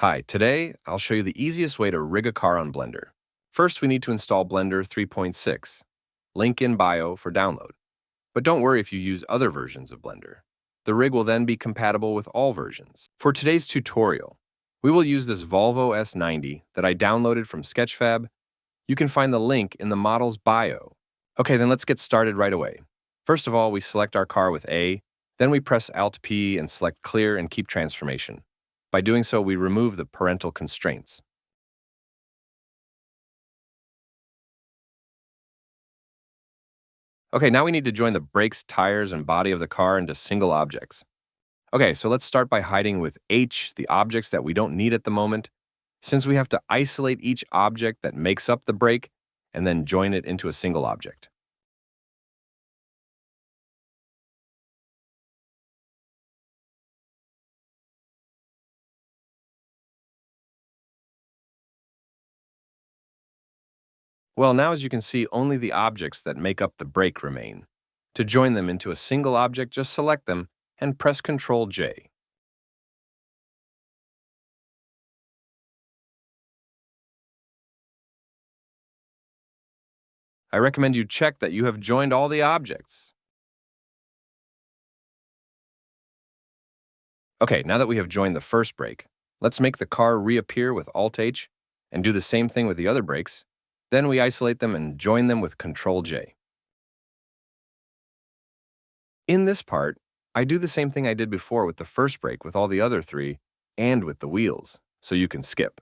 Hi, today I'll show you the easiest way to rig a car on Blender. First, we need to install Blender 3.6. Link in bio for download. But don't worry if you use other versions of Blender. The rig will then be compatible with all versions. For today's tutorial, we will use this Volvo S90 that I downloaded from Sketchfab. You can find the link in the model's bio. Okay, then let's get started right away. First of all, we select our car with A, then we press Alt-P and select Clear and Keep Transformation. By doing so, we remove the parental constraints. Okay, now we need to join the brakes, tires, and body of the car into single objects. Okay, so let's start by hiding with H the objects that we don't need at the moment, since we have to isolate each object that makes up the brake and then join it into a single object. Well, now as you can see, only the objects that make up the brake remain. To join them into a single object, just select them and press Ctrl J. I recommend you check that you have joined all the objects. Okay, now that we have joined the first brake, let's make the car reappear with Alt-H and do the same thing with the other brakes. Then we isolate them and join them with Ctrl J. In this part, I do the same thing I did before with the first brake with all the other three and with the wheels, so you can skip.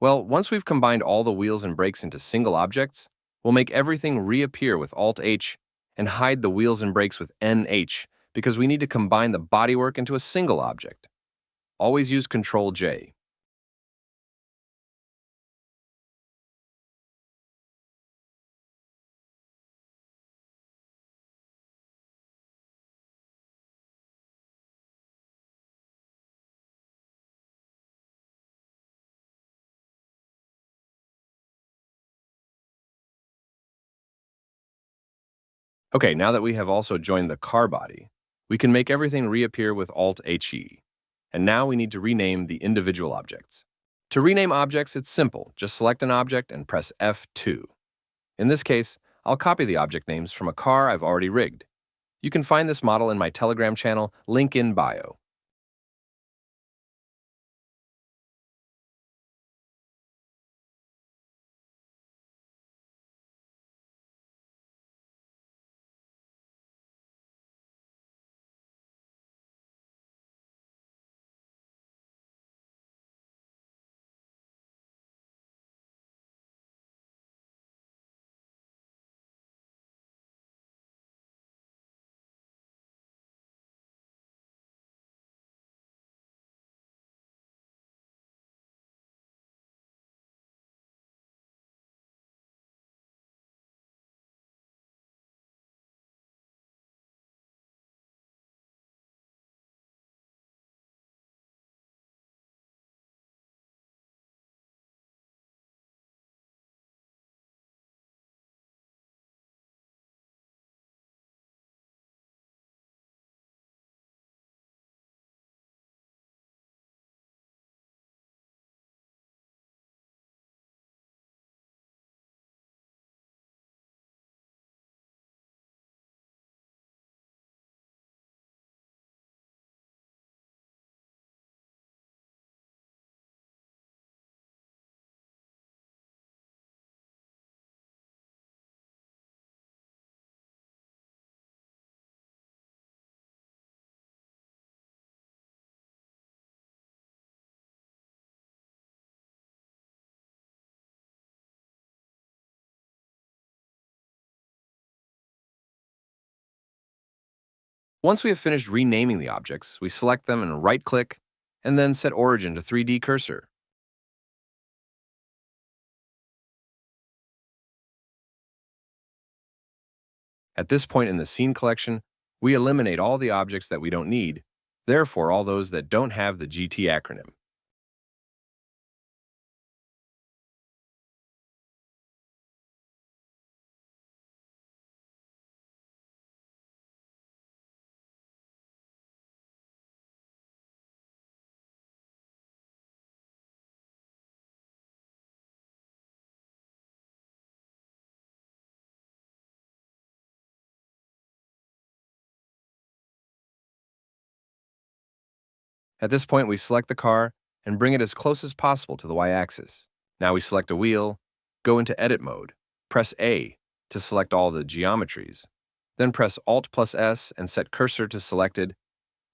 Well, once we've combined all the wheels and brakes into single objects, we'll make everything reappear with Alt-H and hide the wheels and brakes with NH because we need to combine the bodywork into a single object. Always use Ctrl J. Okay, now that we have also joined the car body, we can make everything reappear with Alt-HE. And now we need to rename the individual objects. To rename objects, it's simple. Just select an object and press F2. In this case, I'll copy the object names from a car I've already rigged. You can find this model in my Telegram channel, link in bio. Once we have finished renaming the objects, we select them and right-click, and then set origin to 3D cursor. At this point in the scene collection, we eliminate all the objects that we don't need, therefore all those that don't have the GT acronym. At this point, we select the car and bring it as close as possible to the y-axis. Now we select a wheel, go into edit mode, press A to select all the geometries, then press Alt plus S and set cursor to selected.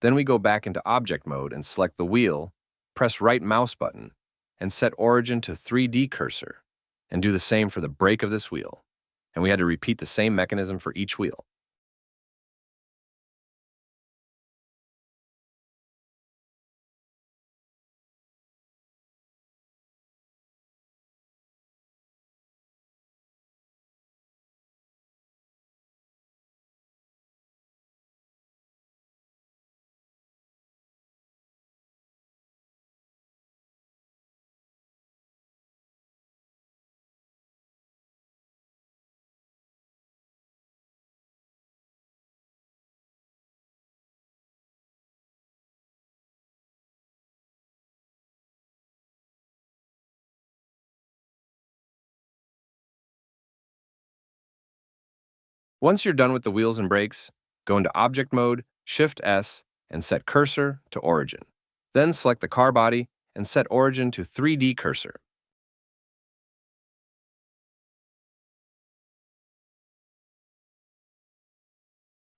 Then we go back into object mode and select the wheel, press right mouse button, and set origin to 3D cursor, and do the same for the brake of this wheel. And we had to repeat the same mechanism for each wheel. Once you're done with the wheels and brakes, go into object mode, Shift S, and set cursor to origin. Then select the car body and set origin to 3D cursor.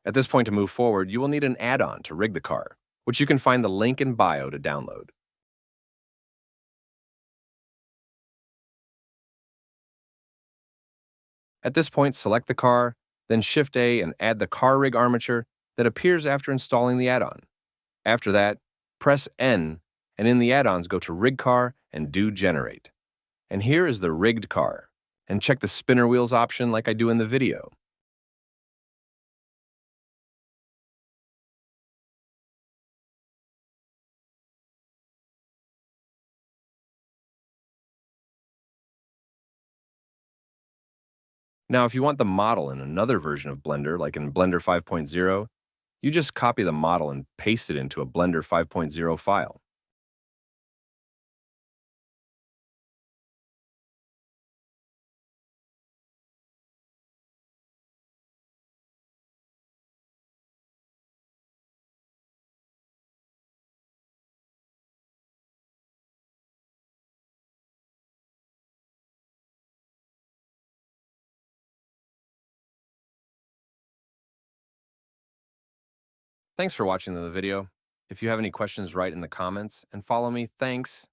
At this point to move forward, you will need an add-on to rig the car, which you can find the link in bio to download. At this point, select the car, then Shift A and add the car rig armature that appears after installing the add-on. After that, press N, and in the add-ons go to Rig Car and do Generate. And here is the rigged car. And check the spinner wheels option like I do in the video. Now, if you want the model in another version of Blender, like in Blender 5.0, you just copy the model and paste it into a Blender 5.0 file. Thanks for watching the video. If you have any questions, write in the comments and follow me. Thanks.